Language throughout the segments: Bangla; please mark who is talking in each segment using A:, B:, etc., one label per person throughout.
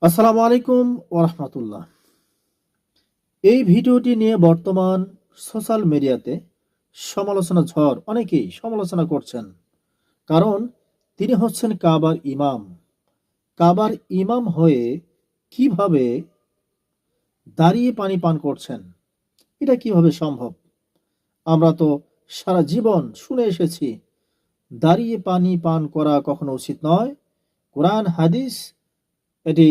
A: আসসালামু আলাইকুম ওরহমতুল্লাহ। এই ভিডিওটি নিয়ে বর্তমান সোশ্যাল মিডিয়াতে সমালোচনা ঝড়, অনেকেই সমালোচনা করছেন। কারণ তিনি হচ্ছেন কাবার ইমাম। কাবার ইমাম হয়ে কিভাবে দাঁড়িয়ে পানি পান করছেন, এটা কিভাবে সম্ভব? আমরা তো সারা জীবন শুনে এসেছি দাঁড়িয়ে পানি পান করা কখনো উচিত নয়। কোরআন হাদিস এটি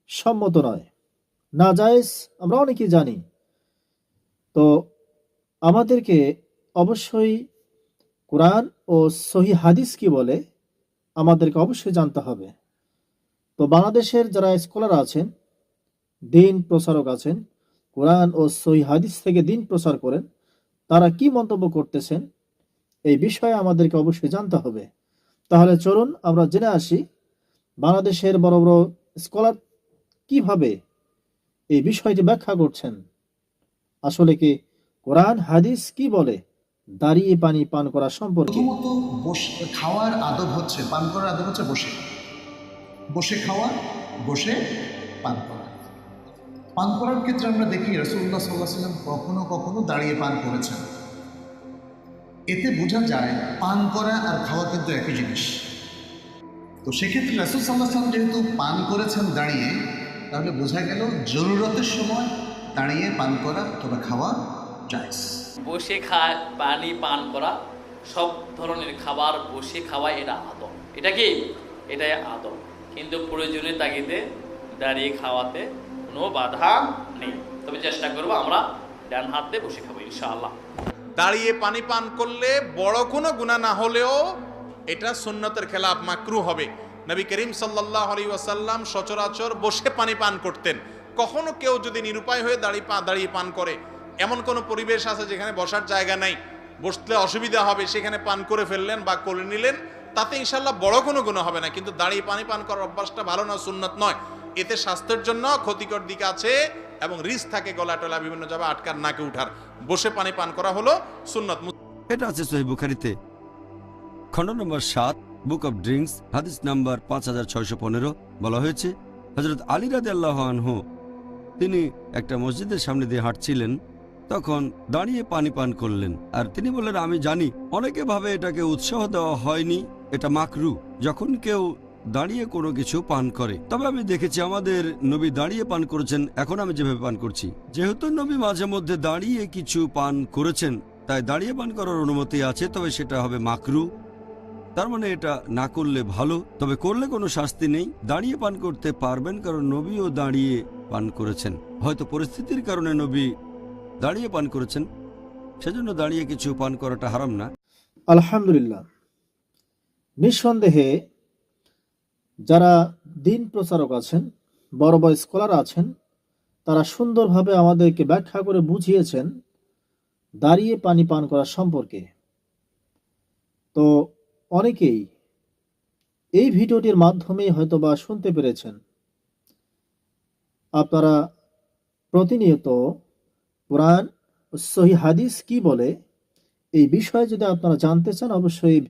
A: সম্মত নয়, নাজায়েজ, আমরা অনেকেই জানি। তো আমাদেরকে অবশ্যই কোরআন ও সহি হাদিস কি বলে আমাদেরকে অবশ্যই জানতে হবে। তো বাংলাদেশের যারা স্কলার আছেন, দিন প্রচারক আছেন, কোরআন ও সহি হাদিস থেকে দিন প্রচার করেন, তারা কি মন্তব্য করতেছেন এই বিষয়ে আমাদেরকে অবশ্যই জানতে হবে। তাহলে চলুন আমরা জেনে আসি বাংলাদেশের বড় বড় স্কলার কিভাবে এই বিষয়টি ব্যাখ্যা করছেন। আসলে কি কোরআন হাদিস কি বলে দাঁড়িয়ে পানি পান করা সম্পর্কে?
B: প্রথমত খাওয়ার আদব হচ্ছে, পান করার আদব হচ্ছে বসে বসে খাওয়া, বসে পান করা। পান করার ক্ষেত্রে আমরা দেখি রাসূলুল্লাহ সাল্লাল্লাহু আলাইহি ওয়াসাল্লাম কখনো কখনো দাঁড়িয়ে পান করেছেন। এতে বোঝা যায় পান করা আর খাওয়া কিন্তু একই জিনিস। তো সেক্ষেত্রে রাসূল সাল্লাল্লাহু আলাইহি ওয়াসাল্লাম যেহেতু পান করেছেন দাঁড়িয়ে, তাহলে বোঝা গেল জরুরতের সময় দাঁড়িয়ে পান করা অথবা খাওয়া জায়েজ।
C: বসে খায় পানি পান করা, সব ধরনের খাবার বসে খাওয়া, এটা আদব। এটা কি? এটাই আদব। কিন্তু প্রয়োজনীয় তাগিদে দাঁড়িয়ে খাওয়াতে কোনো বাধা নেই। তবে চেষ্টা করবো আমরা ডান হাতে বসে খাবো ইনশাআল্লাহ।
D: দাঁড়িয়ে পানি পান করলে বড় কোনো গুনাহ না হলেও এটা সুন্নতের খেলাফ, মাকরু হবে। নবী করিম সাল্লাল্লাহু আলাইহি ওয়াসাল্লাম সচরাচর বসে পানি পান করতেন। কখনো কেউ যদি নিরুপায় হয়ে দাঁড়িয়ে পান করে, এমন কোনো পরিবেশ আছে যেখানে বসার জায়গা নাই, বসতে অসুবিধা হবে, সেখানে পান করে ফেললেন বা করে নিলেন, তাতে ইনশাল্লাহ বড় কোনো গুনাহ হবে না। কিন্তু দাঁড়িয়ে পানি পান করার অভ্যাসটা ভালো না, সুন্নত নয়। এতে স্বাস্থ্যের জন্য ক্ষতিকর দিক আছে এবং রিস্ক থাকে গলা টলা বিভিন্ন জায়গায় আটকার, নাকে উঠার। বসে পানি পান করা হলো সুন্নত।
E: এটা আছে সহিহ বুখারীতে খণ্ড নম্বর 7, বুক অব ড্রিঙ্কস, হাদিস নাম্বার 5615। বলা হয়েছে, হযরত আলী রাদিয়াল্লাহু আনহু তিনি একটা মসজিদের সামনে দিয়ে হাঁটছিলেন, তখন দাঁড়িয়ে পানি পান করলেন। আর তিনি বললেন, আমি জানি অনেকে ভাবে এটাকে উৎসাহ দেওয়া হয়নি, এটা মাকরু যখন কেউ দাঁড়িয়ে কোনো কিছু পান করে। তবে আমি দেখেছি আমাদের নবী দাঁড়িয়ে পান করেছেন, এখন আমি যেভাবে পান করছি। যেহেতু নবী মাঝে মধ্যে দাঁড়িয়ে কিছু পান করেছেন, তাই দাঁড়িয়ে পান করার অনুমতি আছে, তবে সেটা হবে মাকরু। তার মানে এটা না করলে ভালো, তবে করলে কোনো শাস্তি নেই। দাঁড়িয়ে পান করতে পারবেন, কারণ নবীও দাঁড়িয়ে পান করেছেন। হয়তো পরিস্থিতির কারণে নবী দাঁড়িয়ে পান করেছেন, সেজন্য দাঁড়িয়ে কিছু পান করাটা হারাম না।
A: আলহামদুলিল্লাহ। নিঃসন্দেহে যারা দিন প্রচারক আছেন, বড় বড় স্কলার আছেন, তারা সুন্দরভাবে আমাদেরকে ব্যাখ্যা করে বুঝিয়েছেন দাঁড়িয়ে পানি পান করা সম্পর্কে। তো অনেকেই এই ভিডিওটির মাধ্যমেই হয়তোবা শুনতে পেরেছেন। আপনারা প্রতিনিয়ত কোরআন ও সহিহ হাদিস কি বলে এই বিষয়ে যদি আপনারা জানতে চান, অবশ্যই